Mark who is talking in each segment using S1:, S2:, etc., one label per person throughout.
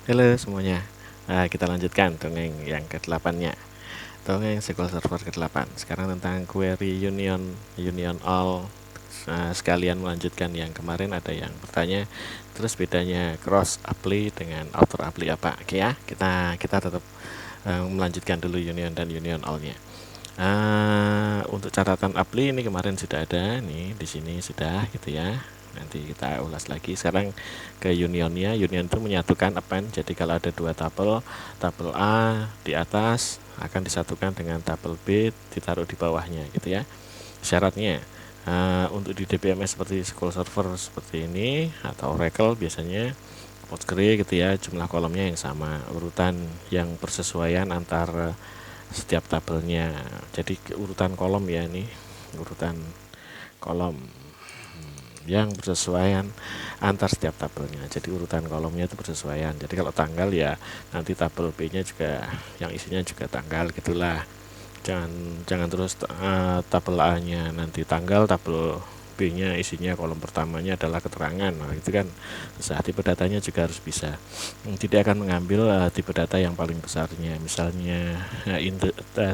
S1: Halo semuanya. Kita lanjutkan dongeng yang ke-8-nya. Dongeng SQL Server ke-8. Sekarang tentang query union all. Sekalian melanjutkan yang kemarin, ada yang bertanya terus bedanya cross apply dengan outer apply apa. Oke ya, kita tetap melanjutkan dulu union dan union all-nya. Untuk catatan apply ini kemarin sudah ada nih, di sini sudah gitu ya. Nanti kita ulas lagi. Sekarang ke unionnya. Union itu menyatukan append. Jadi kalau ada dua tabel A di atas akan disatukan dengan tabel B ditaruh di bawahnya gitu ya. Syaratnya untuk di DBMS seperti SQL Server seperti ini atau Oracle biasanya Postgre gitu ya, jumlah kolomnya yang sama, urutan yang bersesuaian antar setiap tabelnya. Jadi urutan kolom ya, ini urutan kolom yang bersesuaian antar setiap tabelnya. Jadi urutan kolomnya itu bersesuaian. Jadi kalau tanggal ya nanti tabel B-nya juga yang isinya juga tanggal gitulah. Jangan terus tabel A-nya nanti tanggal, tabel B-nya isinya kolom pertamanya adalah keterangan. Nah, itu kan saat tipe datanya juga harus bisa. Tidak akan mengambil tipe data yang paling besarnya. Misalnya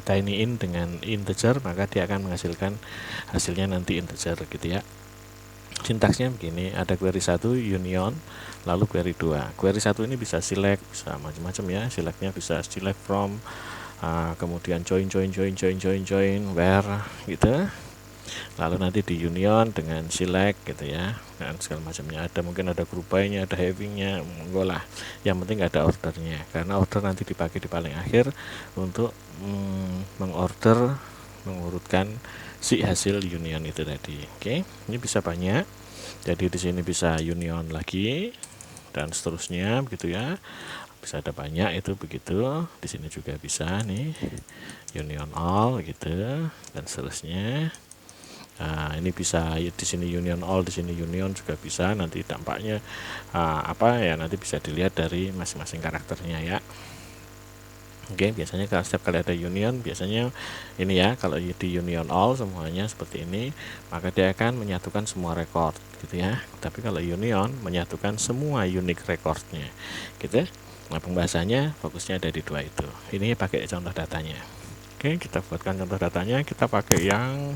S1: tiny int dengan integer, maka dia akan menghasilkan hasilnya nanti integer gitu ya. Sintaksnya begini, ada query 1 union, lalu query 2. Query 1 ini bisa select, bisa macam-macam ya. Selectnya bisa select from, kemudian join where gitu. Lalu nanti di union dengan select gitu ya, dan segala macamnya. Ada mungkin ada group by-nya, ada having-nya, enggak lah. Yang penting ada ordernya, karena order nanti dipakai di paling akhir untuk mengorder, mengurutkan si hasil union itu tadi. Oke, ini bisa banyak. Jadi di sini bisa union lagi dan seterusnya begitu ya. Bisa ada banyak itu begitu. Di sini juga bisa nih union all gitu dan seterusnya. Nah, ini bisa di sini union all, di sini union juga bisa. Nanti dampaknya apa ya, nanti bisa dilihat dari masing-masing karakternya ya. Oke, biasanya kalau setiap kali ada union, biasanya ini ya, kalau di union all semuanya seperti ini, maka dia akan menyatukan semua record gitu ya. Tapi kalau union menyatukan semua unique recordnya gitu. Nah, pembahasannya fokusnya ada di dua itu. Ini pakai contoh datanya. Oke, kita buatkan contoh datanya. Kita pakai yang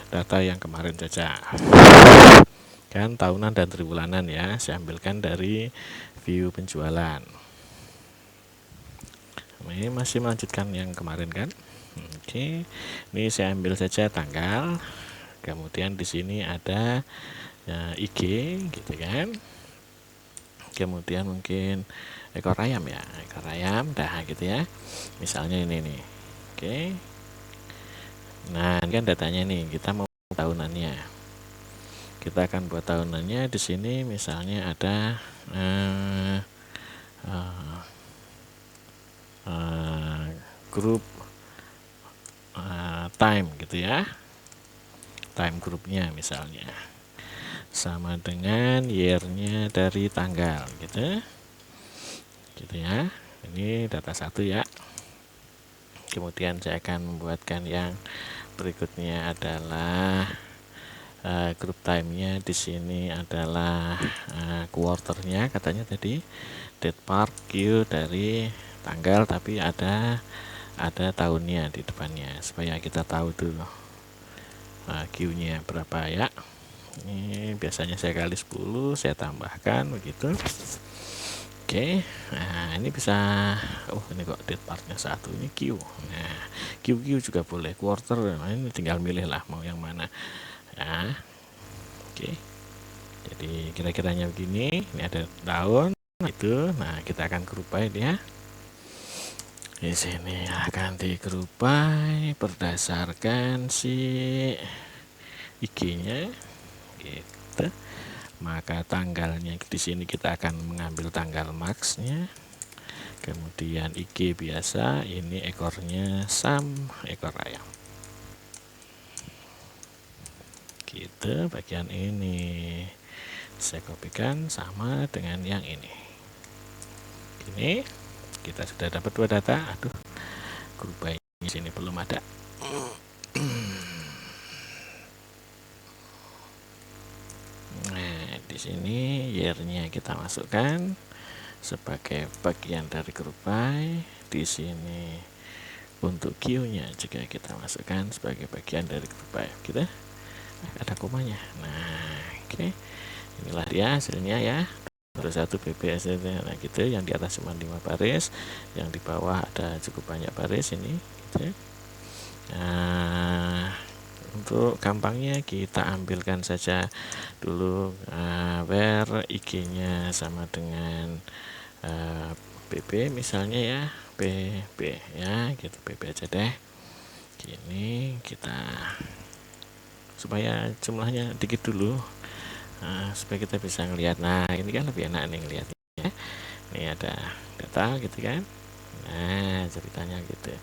S1: data yang kemarin saja. Kan tahunan dan tribulanan ya, saya ambilkan dari view penjualan. Ini masih melanjutkan yang kemarin kan. Oke, ini saya ambil saja tanggal. Kemudian di sini ada IG gitu kan. Kemudian mungkin ekor ayam ya, ekor ayam dah gitu ya. Misalnya ini nih. Oke. Nah, ini kan datanya nih, kita mau tahunannya. Kita akan buat tahunannya di sini misalnya ada grup time gitu ya, time grupnya misalnya sama dengan year-nya dari tanggal gitu ya. Ini data satu ya. Kemudian saya akan membuatkan yang berikutnya adalah grup time-nya di sini adalah quarter-nya katanya tadi, date part Q dari tanggal, tapi ada tahunnya di depannya supaya kita tahu tuh Q-nya berapa ya. Ini biasanya saya kali 10, saya tambahkan begitu. Oke, nah ini bisa, ini kok date partnya 1, ini Q. Nah, QQ juga boleh, quarter, nah ini tinggal milih lah mau yang mana ya. Oke, jadi kira-kiranya begini. Ini ada tahun itu. Nah, kita akan group by ya. Di sini akan di group by berdasarkan si IG-nya gitu. Maka tanggalnya di sini kita akan mengambil tanggal max-nya. Kemudian IG biasa, ini ekornya ekor ayam. Gitu, bagian ini saya kopikan sama dengan yang ini. Ini kita sudah dapat dua data. Aduh, grup by sini belum ada. Nah, di sini year-nya kita masukkan sebagai bagian dari grup by. Di sini untuk Q-nya juga kita masukkan sebagai bagian dari grup by. Gitu. Ada komanya. Nah, oke. Inilah dia hasilnya ya. Terus satu BBS. Nah, gitu. Yang di atas cuma 5 baris, yang di bawah ada cukup banyak baris ini, gitu. Nah, untuk gampangnya kita ambilkan saja dulu where IG-nya sama dengan BB misalnya ya, BB ya, gitu, BB aja deh. Gini kita supaya jumlahnya dikit dulu, supaya kita bisa ngelihat. Nah, ini kan lebih enak nih ngelihatnya. Ini ada data gitu kan. Nah, ceritanya gitu.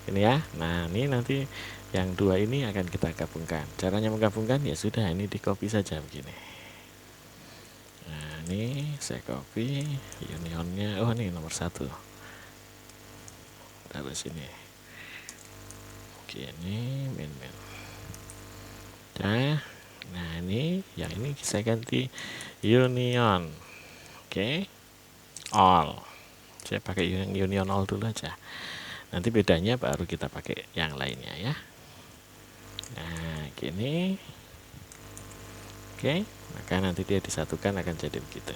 S1: Ini ya. Nah, ini nanti yang dua ini akan kita gabungkan. Caranya menggabungkan ya sudah, ini di copy saja begini. Nah, ini saya copy unionnya. Oh, ini nomor 1. Taruh sini. Oke, ini min. Nah, ini yang ini saya ganti union. Oke. All. Saya pakai union all dulu aja. Nanti bedanya baru kita pakai yang lainnya ya. Nah, gini. Oke, maka nanti dia disatukan akan jadi begitu.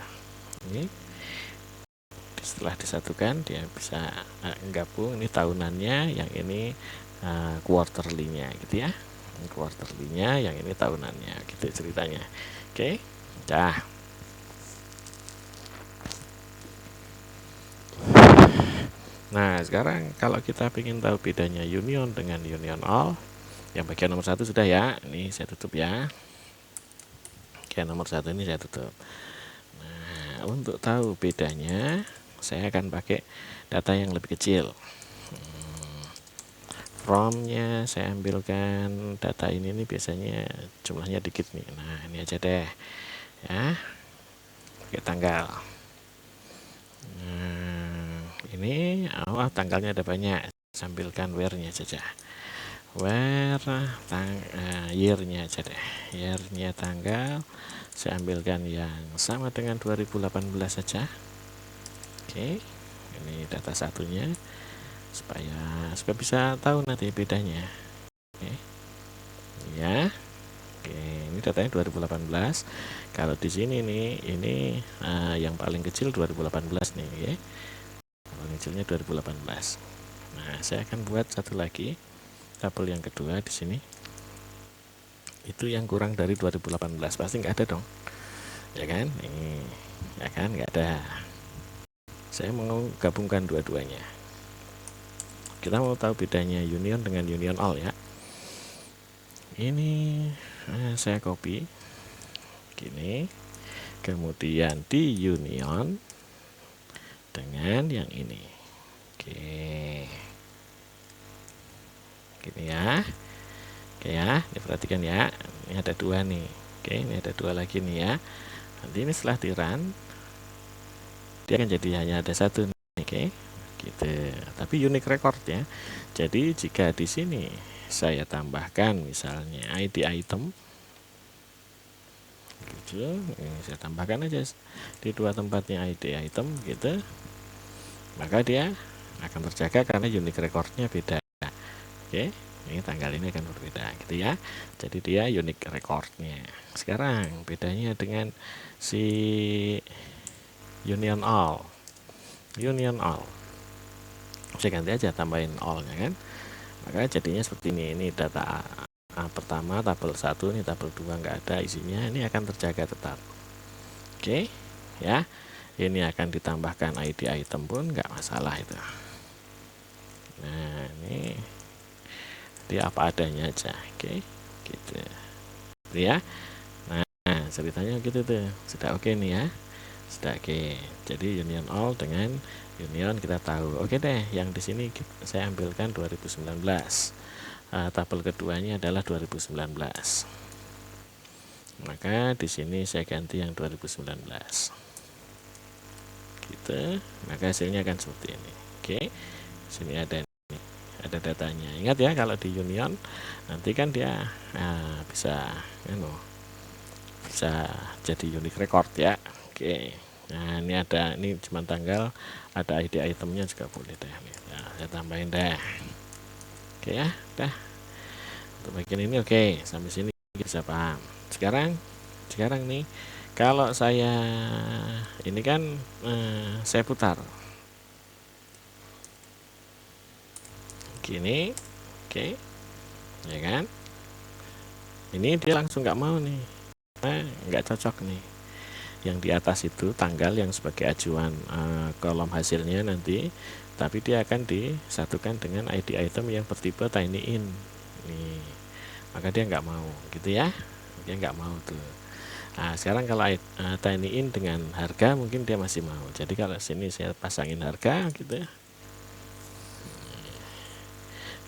S1: Ini setelah disatukan dia bisa gabung. Ini tahunannya, yang ini quarterly-nya gitu ya. Quarterly-nya, yang ini tahunannya, gitu ceritanya. Oke. Dah. Nah, sekarang kalau kita ingin tahu bedanya union dengan union all, yang bagian nomor 1 sudah ya. Ini saya tutup ya. Bagian nomor 1 ini saya tutup. Nah, untuk tahu bedanya, saya akan pakai data yang lebih kecil. From-nya saya ambilkan data ini nih, biasanya jumlahnya dikit nih. Nah, ini aja deh. Ya. Pakai tanggal. Ini tanggalnya ada banyak, sampilkan where-nya saja. Where year-nya aja deh. Year-nya tanggal saya ambilkan yang sama dengan 2018 saja. Oke. Ini data satunya supaya bisa tahu nanti bedanya. Oke. Ya. Oke, ini datanya 2018. Kalau di sini nih, ini yang paling kecil 2018 nih, ya. Paling kecilnya 2018. Nah, saya akan buat satu lagi tabel yang kedua di sini. Itu yang kurang dari 2018 pasti nggak ada dong, ya kan? Ini, ya kan, nggak ada. Saya mau gabungkan dua-duanya. Kita mau tahu bedanya union dengan union all ya. Ini saya copy gini, kemudian di union dengan yang ini. Oke, gini ya. Oke ya, diperhatikan ya. Ini ada dua nih. Oke, ini ada dua lagi nih ya. Nanti ini setelah di run, dia akan jadi hanya ada satu nih. Oke, gitu. Tapi unique record ya. Jadi jika di sini saya tambahkan misalnya ID item, gitu. Ini saya tambahkan aja di dua tempatnya ID item, gitu. Maka dia akan terjaga karena unique recordnya beda. Oke, ini tanggal ini akan berbeda gitu ya. Jadi dia unique recordnya. Sekarang bedanya dengan si union all. Union all, saya ganti aja, tambahin all-nya kan. Maka jadinya seperti ini. Ini data pertama tabel 1, ini tabel 2 nggak ada isinya. Ini akan terjaga tetap. Oke ya. Ini akan ditambahkan ID item pun nggak masalah itu. Nah, ini dia apa adanya aja. Oke, gitu ya. Nah, ceritanya gitu tuh. Sudah oke nih ya. Sudah oke. Jadi union all dengan union kita tahu. Oke deh, yang di sini saya ambilkan 2019. Tabel keduanya adalah 2019. Maka di sini saya ganti yang 2019. Gitu. Maka hasilnya akan seperti ini. Oke. Sini ada datanya. Ingat ya, kalau di union nanti kan dia bisa bisa jadi unique record ya. Oke, nah ini cuma tanggal, ada ID itemnya juga boleh deh. Nah, saya tambahin deh. Oke ya, dah untuk bagian ini. Oke, sampai sini bisa paham. Sekarang nih, kalau saya ini kan saya putar gini, oke ya kan, ini dia langsung nggak mau nih, nggak cocok nih yang di atas itu tanggal yang sebagai ajuan kolom hasilnya nanti, tapi dia akan disatukan dengan ID item yang bertipe tiny in nih, maka dia nggak mau gitu ya, dia nggak mau tuh. Nah sekarang kalau tiny in dengan harga mungkin dia masih mau, jadi kalau sini saya pasangin harga gitu ya,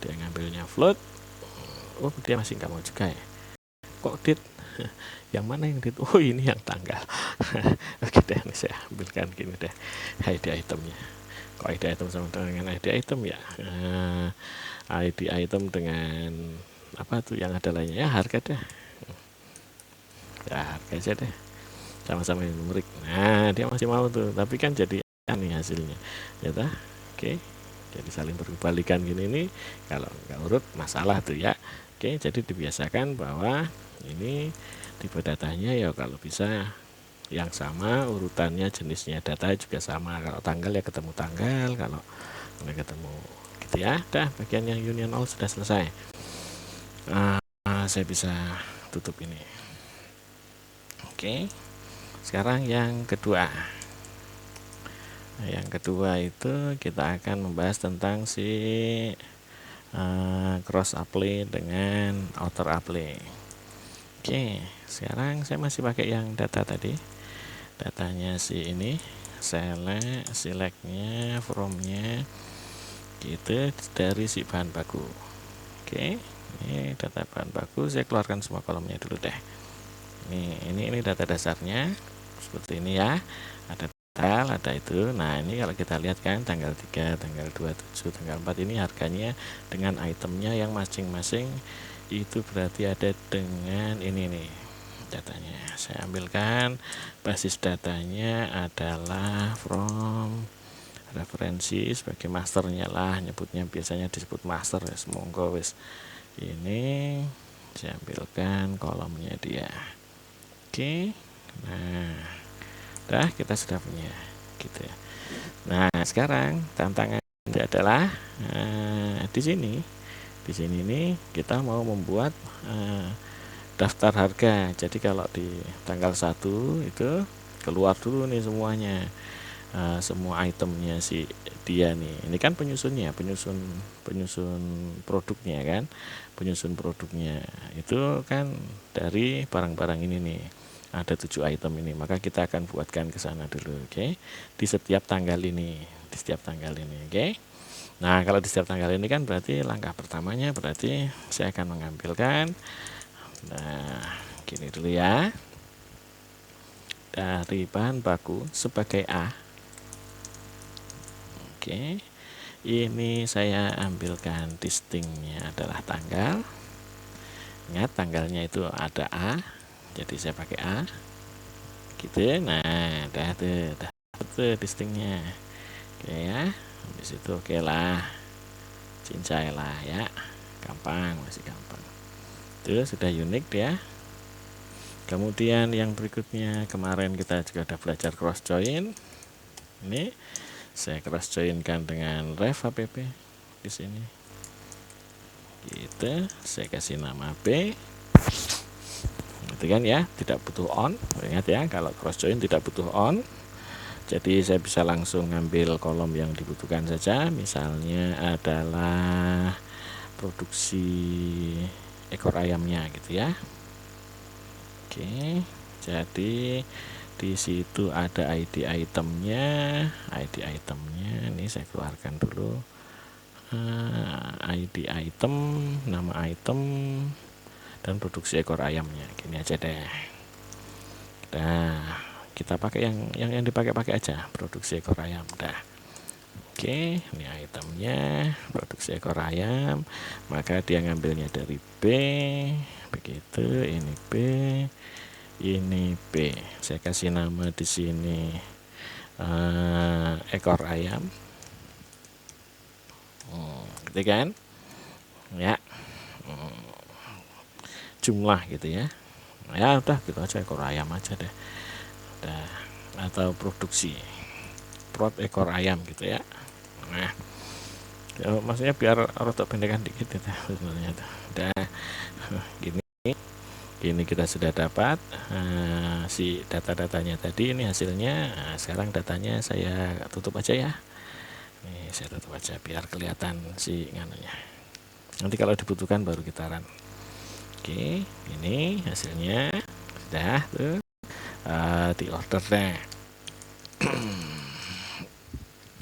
S1: dia ngambilnya float, oh dia masih nggak mau juga ya, kok dit yang mana yang dit, oh ini yang tanggal. Oke deh, ini saya ambilkan gini deh ID itemnya, kok ID item sama dengan ID item ya, ID item dengan apa tuh yang ada lainnya ya, harga deh ya, harga aja deh, sama-sama yang numerik. Nah dia masih mau tuh, tapi kan jadi aneh hasilnya ya tak? Oke, jadi saling berbalikan gini nih, kalau nggak urut masalah tuh ya. Oke, jadi dibiasakan bahwa ini tipe datanya ya kalau bisa yang sama, urutannya jenisnya data juga sama, kalau tanggal ya ketemu tanggal, kalau nggak ketemu gitu ya. Dah, bagian yang union all sudah selesai. Saya bisa tutup ini. Oke, sekarang yang kedua. Yang kedua itu kita akan membahas tentang si cross apply dengan outer apply. Oke, sekarang saya masih pakai yang data tadi, datanya si ini, selectnya fromnya gitu dari si bahan baku. Oke, ini data bahan baku, saya keluarkan semua kolomnya dulu deh. Ini data dasarnya seperti ini ya, ada tanggal, ada itu. Nah ini kalau kita lihat kan tanggal 3, tanggal 27, tanggal 4 ini harganya dengan itemnya yang masing-masing itu berarti ada dengan ini nih datanya. Saya ambilkan basis datanya adalah from referensi sebagai masternya lah, nyebutnya biasanya disebut master ya, semoga wis ini saya ambilkan kolomnya dia. Oke, nah dah kita sudah punya gitu ya. Nah sekarang tantangannya adalah di sini nih kita mau membuat daftar harga. Jadi kalau di tanggal 1 itu keluar dulu nih semuanya, semua itemnya si dia nih. Ini kan penyusun produknya kan, penyusun produknya itu kan dari barang-barang ini nih, ada 7 item ini, maka kita akan buatkan ke sana dulu. Oke, di setiap tanggal ini, oke. Nah kalau di setiap tanggal ini kan berarti langkah pertamanya berarti saya akan mengambilkan, nah gini dulu ya, dari bahan baku sebagai A. Oke, ini saya ambilkan distingnya adalah tanggal. Ingat tanggalnya itu ada A, jadi saya pakai A gitu. Nah dah tuh distingnya. Oke ya, habis itu oke lah, cincai lah ya, gampang, masih gampang. Itu sudah unik ya. Kemudian yang berikutnya, kemarin kita juga udah belajar cross join. Ini saya cross joinkan dengan ref app di sini. Gitu, saya kasih nama B. Itu kan ya, tidak butuh on. Ingat ya, kalau cross join tidak butuh on. Jadi saya bisa langsung ngambil kolom yang dibutuhkan saja. Misalnya adalah produksi ekor ayamnya gitu ya. Oke, jadi di situ ada ID itemnya. Ini saya keluarkan dulu. ID item, nama item, dan produksi ekor ayamnya. Gini aja deh. Nah, kita pakai yang dipakai aja, produksi ekor ayam. Dah. Oke, ini itemnya produksi ekor ayam, maka dia ngambilnya dari B, begitu. Ini B, ini B. Saya kasih nama di sini ekor ayam. Gitu kan? Ya. Jumlah gitu ya. Ya udah gitu aja, ekor ayam aja deh. Udah. Atau produksi. Prod ekor ayam gitu ya. Nah, ya, maksudnya biar rotok pendekan dikit itu sebenarnya tuh. Udah. Gini kita sudah dapat si data-datanya tadi, ini hasilnya. Nah, sekarang datanya saya tutup aja ya. Nih saya tutup aja biar kelihatan si nganunya. Nanti kalau dibutuhkan baru kita run. Oke, ini hasilnya sudah tuh di order deh.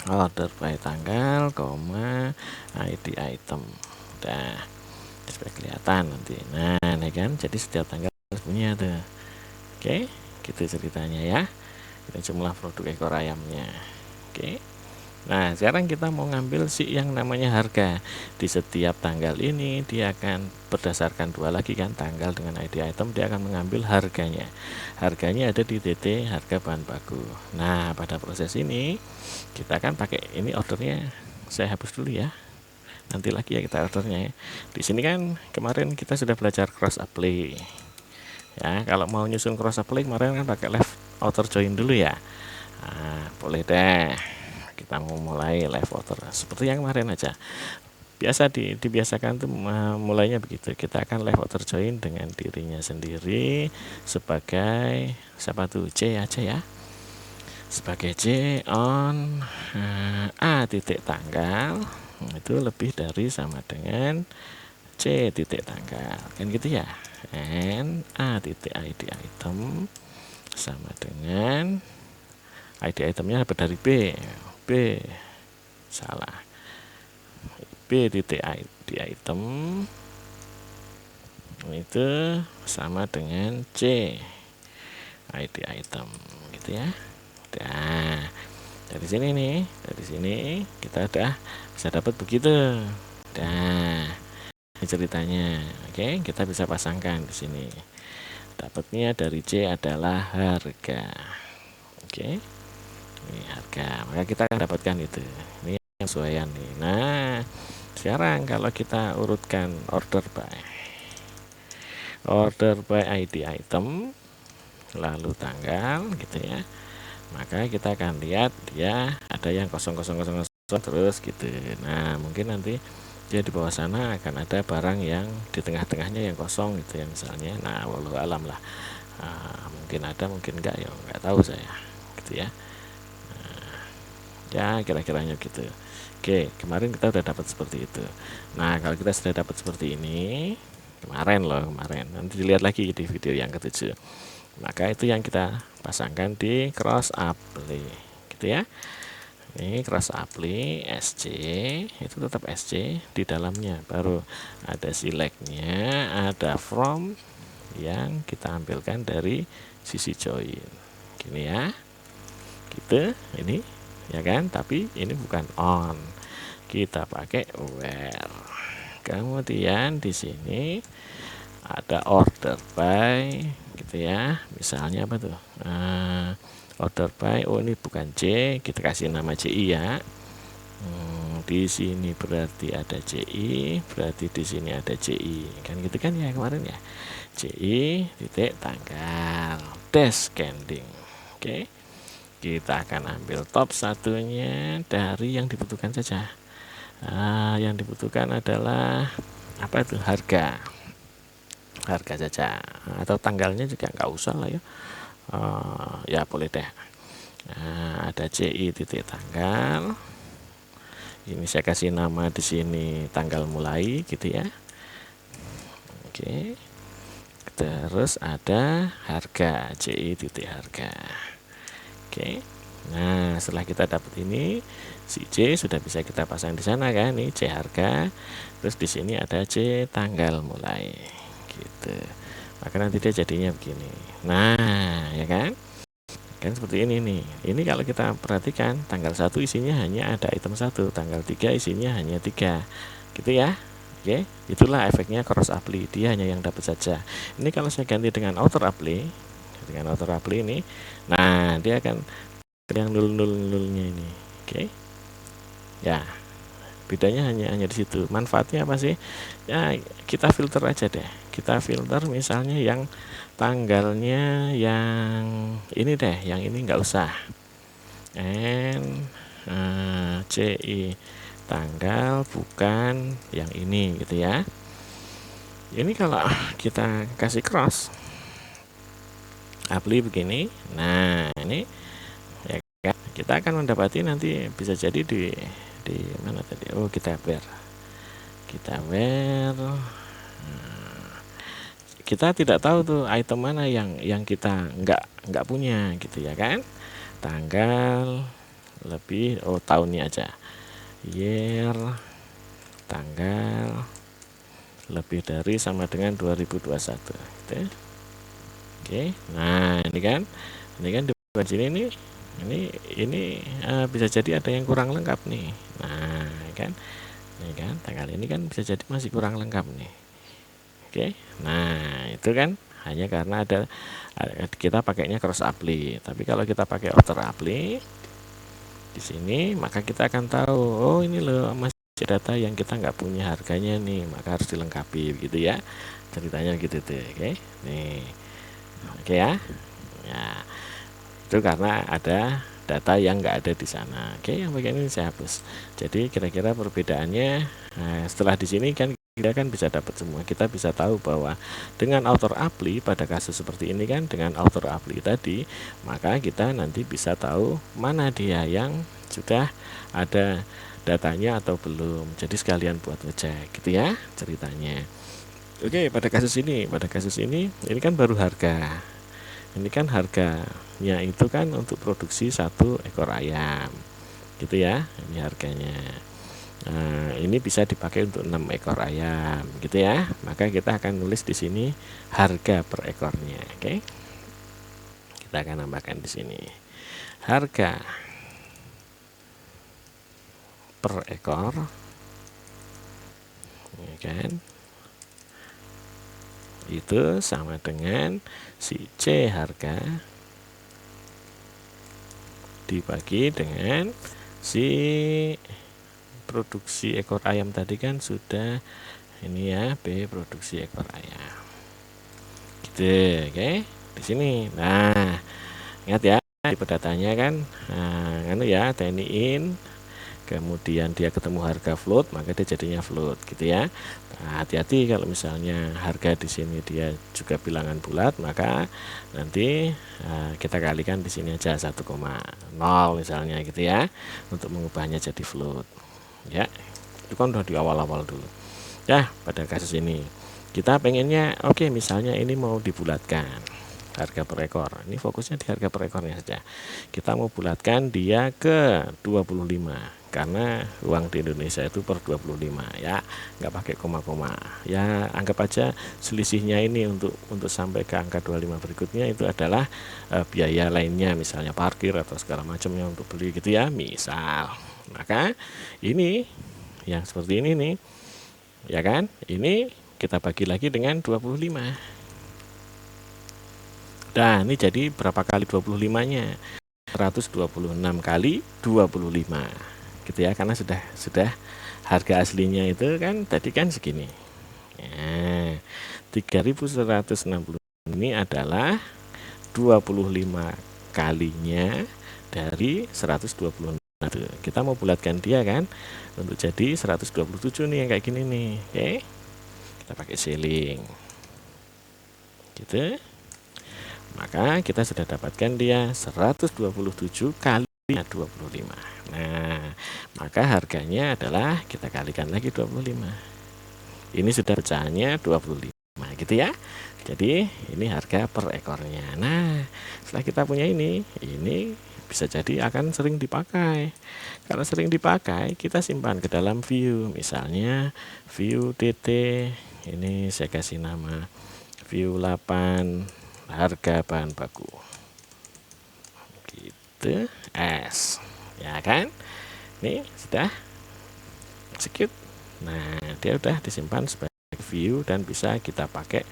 S1: Order by tanggal, ID item. Udah supaya kelihatan nanti. Nah, ini kan jadi setiap tanggal punya tuh. Oke, gitu ceritanya ya. Ini jumlah produk ekor ayamnya. Oke. Nah, sekarang kita mau ngambil si yang namanya harga. Di setiap tanggal ini dia akan berdasarkan dua lagi kan, tanggal dengan ID item, dia akan mengambil harganya. Harganya ada di DT harga bahan baku. Nah, pada proses ini kita akan pakai ini ordernya. Saya hapus dulu ya. Nanti lagi ya kita ordernya ya. Di sini kan kemarin kita sudah belajar cross apply. Ya, kalau mau nyusun cross apply kemarin kan pakai left outer join dulu ya. Nah, boleh deh. Kita mau mulai live outer seperti yang kemarin aja. Biasa dibiasakan tuh mulainya begitu. Kita akan live outer join dengan dirinya sendiri sebagai siapa tuh, C aja ya. Sebagai C on A titik tanggal itu lebih dari sama dengan C titik tanggal kan gitu ya. And A titik ID item sama dengan ID itemnya dapat dari B salah, B titik ID item itu sama dengan C ID item gitu ya. Nah, dari sini nih, dari sini kita udah bisa dapat begitu. Nah, ini ceritanya. Oke, kita bisa pasangkan di sini. Dapatnya dari C adalah harga. Oke. Ini harga, maka kita akan dapatkan itu. Ini penyesuaian nih. Nah, sekarang kalau kita urutkan order by ID item lalu tanggal gitu ya, maka kita akan lihat dia ada yang 0000 terus gitu. Nah, mungkin nanti dia di bawah sana akan ada barang yang di tengah-tengahnya yang kosong gitu ya misalnya. Nah, walau alam lah, mungkin ada mungkin enggak ya, enggak tahu saya gitu ya. Ya kira-kiranya gitu. Oke, kemarin kita udah dapat seperti itu. Nah, kalau kita sudah dapat seperti ini kemarin, nanti dilihat lagi di video yang ke-7. Maka itu yang kita pasangkan di cross apply gitu ya. Ini cross apply SC, itu tetap SC di dalamnya, baru ada selectnya, ada from yang kita ambilkan dari sisi join gini ya, gitu ini ya kan. Tapi ini bukan on, kita pakai where. Kemudian di sini ada order by gitu ya, misalnya apa tuh, order by, oh ini bukan C, kita kasih nama CI ya. Di sini berarti ada CI, berarti di sini ada CI kan gitu kan ya kemarin ya. CI titik tanggal dash canding. Oke, kita akan ambil top satunya dari yang dibutuhkan saja. Yang dibutuhkan adalah apa itu, harga saja, atau tanggalnya juga nggak usah lah ya. Ya boleh deh. Nah, ada CI titik tanggal, ini saya kasih nama di sini tanggal mulai gitu ya. Oke, terus ada harga, CI titik harga. Oke, nah setelah kita dapat ini, si C sudah bisa kita pasang di sana kan, ini C harga, terus di sini ada C tanggal mulai gitu. Maka nanti dia jadinya begini. Nah, ya kan seperti ini nih. Ini kalau kita perhatikan tanggal 1 isinya hanya ada item 1, tanggal 3 isinya hanya 3 gitu ya. Oke, itulah efeknya cross apply, dia hanya yang dapat saja. Ini kalau saya ganti dengan outer apply, dengan auto apply ini. Nah, dia akan yang nul-nul-nulnya ini. Oke. Ya, bedanya hanya di situ. Manfaatnya apa sih? Ya, kita filter aja deh. Kita filter misalnya yang tanggalnya yang ini deh, yang ini nggak usah. CI tanggal bukan yang ini gitu ya. Ini kalau kita kasih cross apply begini, nah ini ya kan, kita akan mendapati nanti bisa jadi di mana tadi, oh kita where kita tidak tahu tuh item mana yang kita nggak punya gitu ya kan. Tanggal lebih, oh tahunnya aja, year tanggal lebih dari sama dengan 2021 gitu ya. Oke, nah ini kan di sini nih, ini bisa jadi ada yang kurang lengkap nih. Nah ini kan tanggal ini kan bisa jadi masih kurang lengkap nih. Oke, nah itu kan hanya karena ada kita pakainya cross apply. Tapi kalau kita pakai auto apply di sini, maka kita akan tahu, oh ini loh masih data yang kita nggak punya harganya nih, maka harus dilengkapi gitu ya, ceritanya gitu tuh. Oke, nih, oke ya. Ya, itu karena ada data yang nggak ada di sana. Oke, yang bagian ini saya hapus. Jadi kira-kira perbedaannya, setelah di sini kan kita kan bisa dapat semua. Kita bisa tahu bahwa dengan auto apply pada kasus seperti ini kan, dengan auto apply tadi, maka kita nanti bisa tahu mana dia yang sudah ada datanya atau belum. Jadi sekalian buat ngecek gitu ya ceritanya. Oke, pada kasus ini kan baru harga. Ini kan harganya itu kan untuk produksi 1 ekor ayam gitu ya, ini harganya. Nah, ini bisa dipakai untuk 6 ekor ayam gitu ya, maka kita akan nulis di sini harga per ekornya. Oke, kita akan tambahkan di sini harga per ekor, ya kan, itu sama dengan si C harga dibagi dengan si produksi ekor ayam tadi kan sudah ini ya, B produksi ekor ayam gitu. Oke, di sini. Nah, ingat ya di datanya kan, nah ya TNI in, kemudian dia ketemu harga float, maka dia jadinya float gitu ya. Nah, hati-hati kalau misalnya harga di sini dia juga bilangan bulat, maka nanti kita kalikan di sini aja 1,0 misalnya gitu ya, untuk mengubahnya jadi float ya. Itu kan udah di awal-awal dulu ya. Pada kasus ini kita pengennya oke, misalnya ini mau dibulatkan harga per ekor, ini fokusnya di harga per ekornya saja. Kita mau bulatkan dia ke 25 karena uang di Indonesia itu per 25 ya, nggak pakai koma-koma ya. Anggap aja selisihnya ini untuk sampai ke angka 25 berikutnya itu adalah biaya lainnya, misalnya parkir atau segala macamnya untuk beli gitu ya misal. Maka ini yang seperti ini nih ya kan, ini kita bagi lagi dengan 25. Nah, ini jadi berapa kali 25 nya, 126 kali 25 gitu ya, karena sudah harga aslinya itu kan tadi kan segini ya, 3160 ini adalah 25 kalinya dari 126. Kita mau bulatkan dia kan untuk jadi 127 nih, yang kayak gini nih. Oke, kita pakai ceiling gitu, maka kita sudah dapatkan dia 127 kali 25. Nah, maka harganya adalah kita kalikan lagi 25. Ini sudah pecahannya 25 gitu ya. Jadi ini harga per ekornya. Nah, setelah kita punya ini bisa jadi akan sering dipakai. Kalau sering dipakai, kita simpan ke dalam view. Misalnya view DT, ini saya kasih nama view 8 harga bahan baku gitu, S ya kan. Ini sudah execute. Nah, dia udah disimpan sebagai review dan bisa kita pakai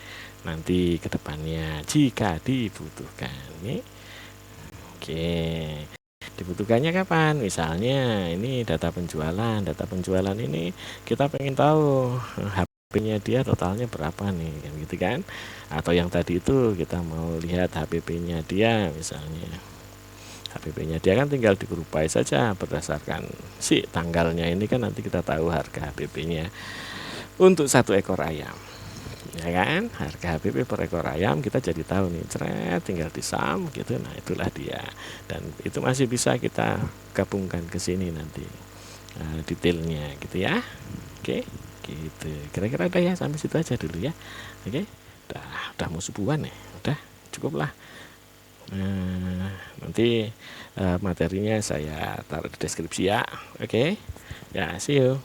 S1: nanti ke depannya jika dibutuhkan nih. Oke, dibutuhkannya kapan? Misalnya ini data penjualan ini kita pengen tahu HP-nya dia totalnya berapa nih, kan gitu kan? Atau yang tadi itu kita mau lihat HPP-nya dia misalnya. HPP-nya dia kan tinggal digrupai saja berdasarkan si tanggalnya ini kan nanti kita tahu harga HPP-nya untuk 1 ekor ayam. Ya kan, harga HPP per ekor ayam kita jadi tahu nih, cret, tinggal disam gitu. Nah, itulah dia. Dan itu masih bisa kita gabungkan ke sini nanti detailnya gitu ya. Oke, gitu. Kira-kira udah ya, sampai situ aja dulu ya. Oke. Udah mau subuhan ya. Udah, cukup lah. Nanti materinya saya taruh di deskripsi ya. Oke. Ya, see you.